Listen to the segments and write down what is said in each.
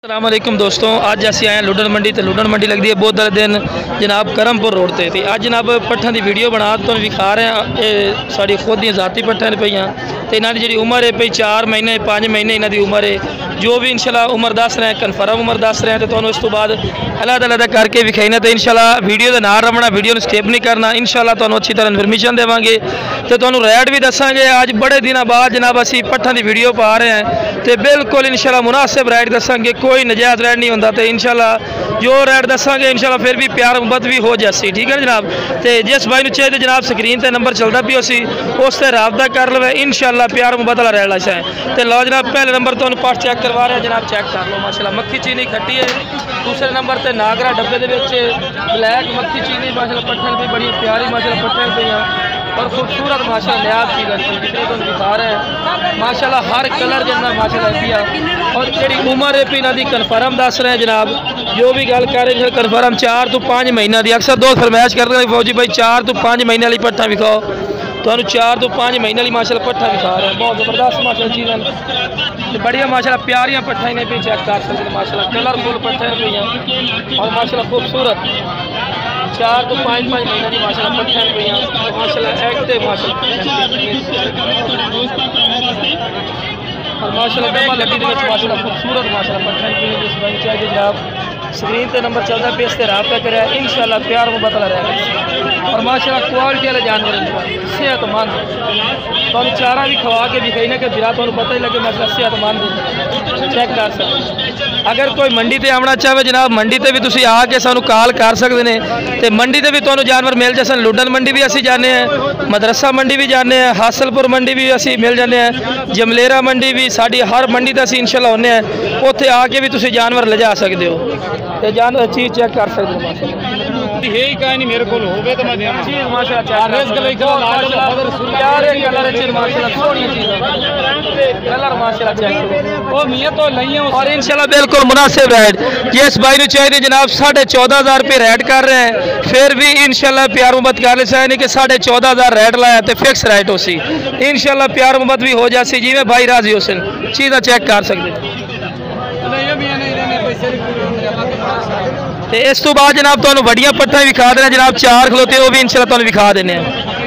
अस्सलाम वालेकुम दोस्तों, अज असी आए लुडन मंडी। तो लुडन मंडी लगती है बहुत दिन जनाब करमपुर रोड से। अज जनाब पट्ठा की वीडियो बना तो विखा रहे हैं। ये साड़ी खुद दी जाती पट्ठा ने पईयां तो इन्हों की जी उम्र है पई 4 महीने 5 महीने इन्हों की उम्र है। जो भी इंशाल्लाह उम्र दस रहे हैं, कन्फर्म उम्र दस रहे हैं। तो तुहानूं इस तो बाद अलग अलग करके विखाईना। तो इंशाल्लाह वीडियो के नाल रवना, वीडियो स्किप नहीं करना। इंशाल्लाह तुहानूं अच्छी तरह इन्फॉर्मेशन देवांगे तो तुहानूं रेट भी दसांगे। अज बड़े दिनों बाद जनाब असी पट्ठा की वीडियो पा रहे हैं तो बिल्कुल इंशाल्लाह मुनासिब रेट दसांगे, कोई नजायज़ रेट नहीं होता। तो इंशाल्लाह जो रेट दसांगे इंशाल्लाह फिर भी प्यार मुहब्बत भी हो जासी। ठीक है जनाब। तो जिस भाई नूं चाहिए जनाब स्क्रीन पर नंबर चलता भी उसी उस पर राबता कर लवे। इंशाल्लाह प्यार मुहब्बत वाला रेट लाशा है। तो लो जनाब पहले नंबर तो पास चेक करवा रहे हैं जनाब, चेक कर लो माशाल्लाह मक्खी चीनी खट्टी है। दूसरे नंबर पर नागरा डब्बे के ब्लैक मक्खी चीनी माशाल्लाह पट्ठन भी बड़ी प्यारी माशाल्लाह पट्ठन पे और खूबसूरत माशाल्लाह नयाब चीज़ है जितनी तुम दिखा रहे हैं माशाल्लाह हर कलर जितना माशाल्लाह दिया। और जी उम्र है इन्हों की कन्फर्म दस रहे हैं जनाब। जो भी गल कर रहे हैं कन्फर्म 4 तो 5 महीनों की। अक्सर दोस्त फरमाइश करते हैं फौजी भाई 4 तो 5 महीने वाली पट्ठा विखाओ। तो 4 तो 5 महीने वाली माशाल्लाह पट्ठा विखा रहे हैं। बहुत ज़बरदस्त माशाल्लाह चीज़ें बढ़िया माशाल्लाह प्यारियां पट्ठा इन्हें भी चेक कर सकते हैं माशाल्लाह कलरफुल पट्ठा पे और माशाल्लाह खूबसूरत 4 तो 5 महीने की माशाल्लाह पट्ठा पे माशाल्लाह एक्टिव और माशाल्लाह डब्बा लगी माशाल्लाह खूबसूरत माशाल्लाह पट्ठा पे चाहिए जनाब। स्क्रीन पर नंबर चलता पे इस रब्ता करें इंशाल्लाह प्यार मुहब्बत रहेगा। और माशाल्लाह क्वालिटी वाले जानवर सेहतमंद तो चारा भी खवा के दिखाई ना कि बिरा तो पता ही लगे माशाल्लाह सेहतमंद चेक कर सकते। अगर कोई मंडी से आना चाहे जनाब मंडी से भी तुम आके सानू कॉल कर सकते हैं। तो मंडी से भी तुहानू जानवर मिल जाए। लुडन मंडी भी असी जाने हैं, मदरसा मंडी भी जाने हैं, हासलपुर मंडी भी असी मिल जाने हैं, जमलेरा मंडी भी साड़ी हर मंडी से असी इंशाल्लाह होने हैं। उत्थे आके भी तुम जानवर ले जा सकते हो तो जानवर चीज़ चेक कर सकते हो माशाल्लाह। यही कहानी मेरे को हो तो मैं चीज़ माशाल्लाह कलर माशाल्लाह चेक ओ मियां तो नहीं है। और इंशाल्लाह बिल्कुल मुनासिब रेट जिस भाई ने चाहिए जनाब 14,500 रुपये रेट कर रहे हैं। फिर भी इंशाल्लाह प्यार मुहब्बत कर ले सही नहीं कि 14,500 रेट लाया तो फिक्स रेट हो सी। इंशाल्लाह प्यार मुहब्बत भी हो जासी जिमें भाई राजी हो सन चीज़ा चेक कर सकते। तो इस तो बाद जनाब तुहानू वड्डियां पट्ठा विखा देना जनाब 4 खलोते वो भी इंशाल्लाह तुहानू विखा देने।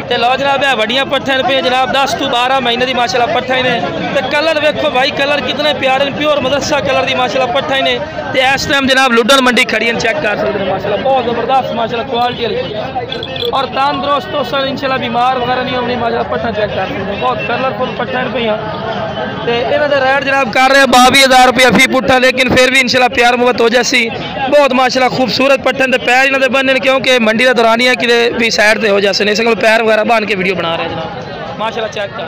तो लो जनाब है वड्डियां पट्ठा पे जनाब 10 तो 12 महीने की माशाल्लाह पट्ठा ने। तो कलर वेखो भाई कलर कितने प्यारे प्योर मदरसा कलर की माशाल्लाह पट्ठा ने। तो इस टाइम जनाब लुडन मंडी खड़ी चेक कर सकते हैं माशाल्लाह बहुत ज़बरदस्त माशाल्लाह क्वालिटी वाली और तंदुरुस्त तो सर इंशाल्लाह बीमार वगैरह नहीं होनी माशाल्लाह पट्ठा चेक कर सकते हैं। बहुत कलरफुल पट्ठा पे तो इन्हों का रेट जनाब कर रहे हैं 22,000 रुपया फी पुट्ठा। लेकिन फिर भी इंशाल्लाह प्यार मुहब्बत हो जासी। बहुत माशाल्लाह खूबसूरत पट्ठन तो पैर इन्होंने बनने क्योंकि मंडी का दौरान ही है कि भी साइड से हो जाते नहीं पैर वगैरह बन के वीडियो बना रहे हैं जनाब माशाल्लाह चेक कर।